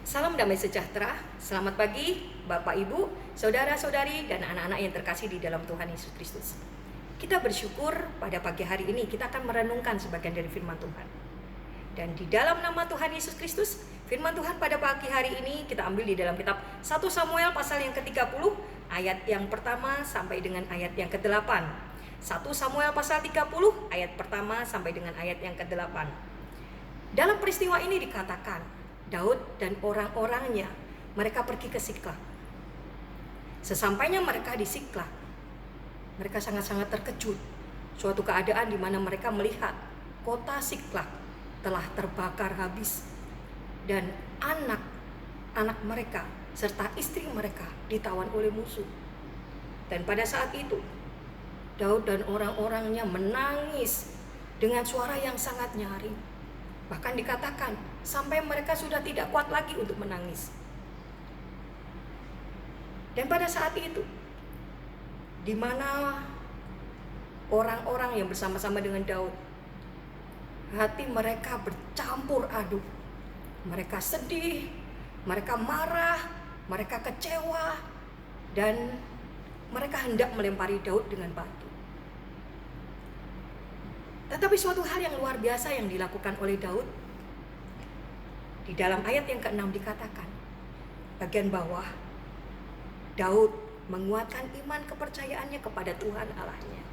Salam damai sejahtera, selamat pagi Bapak Ibu, Saudara-saudari dan anak-anak yang terkasih di dalam Tuhan Yesus Kristus. Kita bersyukur pada pagi hari ini kita akan merenungkan sebagian dari firman Tuhan. Dan di dalam nama Tuhan Yesus Kristus, firman Tuhan pada pagi hari ini kita ambil di dalam kitab 1 Samuel pasal yang ke-30, ayat yang pertama sampai dengan ayat yang ke-8. 1 Samuel pasal 30, ayat pertama sampai dengan ayat yang ke-8. Dalam peristiwa ini dikatakan, Daud dan orang-orangnya mereka pergi ke Siklag. Sesampainya mereka di Siklag, mereka sangat-sangat terkejut. Suatu keadaan di mana mereka melihat kota Siklag telah terbakar habis dan anak-anak mereka serta istri mereka ditawan oleh musuh. Dan pada saat itu Daud dan orang-orangnya menangis dengan suara yang sangat nyaring. Bahkan dikatakan sampai mereka sudah tidak kuat lagi untuk menangis. Dan pada saat itu, di mana orang-orang yang bersama-sama dengan Daud, hati mereka bercampur aduk. Mereka sedih, mereka marah, mereka kecewa, dan mereka hendak melempari Daud dengan batu. Tetapi suatu hal yang luar biasa yang dilakukan oleh Daud, di dalam ayat yang ke-6 dikatakan, bagian bawah, Daud menguatkan iman kepercayaannya kepada Tuhan Allahnya.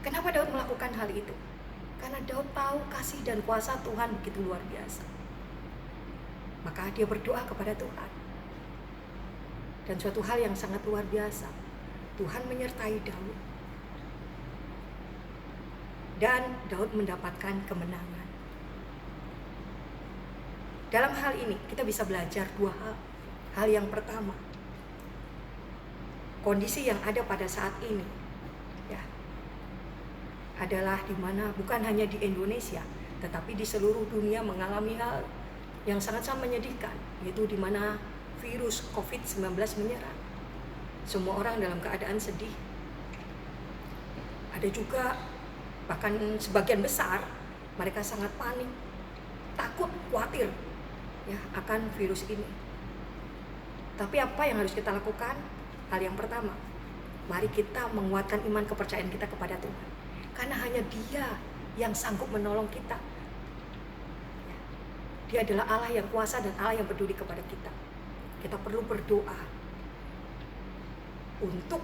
Kenapa Daud melakukan hal itu? Karena Daud tahu kasih dan kuasa Tuhan begitu luar biasa. Maka dia berdoa kepada Tuhan. Dan suatu hal yang sangat luar biasa, Tuhan menyertai Daud. Dan Daud mendapatkan kemenangan. Dalam hal ini kita bisa belajar dua hal. Hal yang pertama, kondisi yang ada pada saat ini ya, adalah di mana bukan hanya di Indonesia, tetapi di seluruh dunia mengalami hal yang sangat-sangat menyedihkan, yaitu di mana virus COVID-19 menyerang. Semua orang dalam keadaan sedih. Ada juga bahkan sebagian besar mereka sangat panik, takut, khawatir ya akan virus ini. Tapi apa yang harus kita lakukan? Hal yang pertama, mari kita menguatkan iman kepercayaan kita kepada Tuhan. Karena hanya Dia yang sanggup menolong kita. Dia adalah Allah yang kuasa dan Allah yang peduli kepada kita. Kita perlu berdoa untuk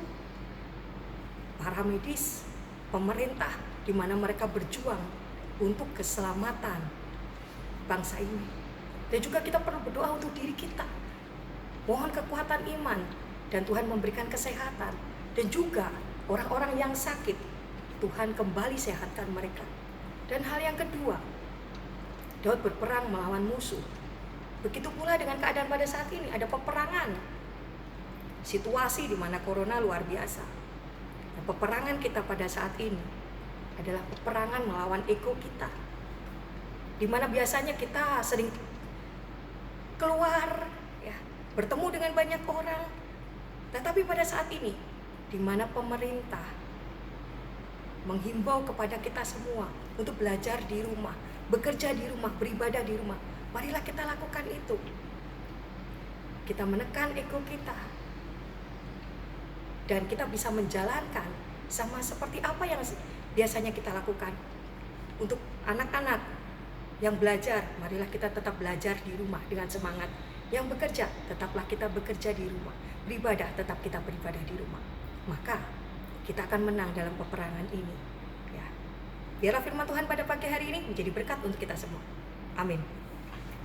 para medis, pemerintah, di mana mereka berjuang untuk keselamatan bangsa ini. Dan juga kita perlu berdoa untuk diri kita. Mohon kekuatan iman dan Tuhan memberikan kesehatan. Dan juga orang-orang yang sakit, Tuhan kembali sehatkan mereka. Dan hal yang kedua, Daud berperang melawan musuh. Begitu pula dengan keadaan pada saat ini, ada peperangan. Situasi di mana corona luar biasa. Nah, peperangan kita pada saat ini adalah peperangan melawan ego kita, di mana biasanya kita sering keluar ya, bertemu dengan banyak orang. Tetapi pada saat ini, di mana pemerintah menghimbau kepada kita semua untuk belajar di rumah, bekerja di rumah, beribadah di rumah, marilah kita lakukan itu. Kita menekan ego kita, dan kita bisa menjalankan sama seperti apa yang biasanya kita lakukan. Untuk anak-anak yang belajar, marilah kita tetap belajar di rumah dengan semangat. Yang bekerja, tetaplah kita bekerja di rumah. Beribadah, tetap kita beribadah di rumah. Maka kita akan menang dalam peperangan ini ya. Biarlah firman Tuhan pada pagi hari ini menjadi berkat untuk kita semua. Amin.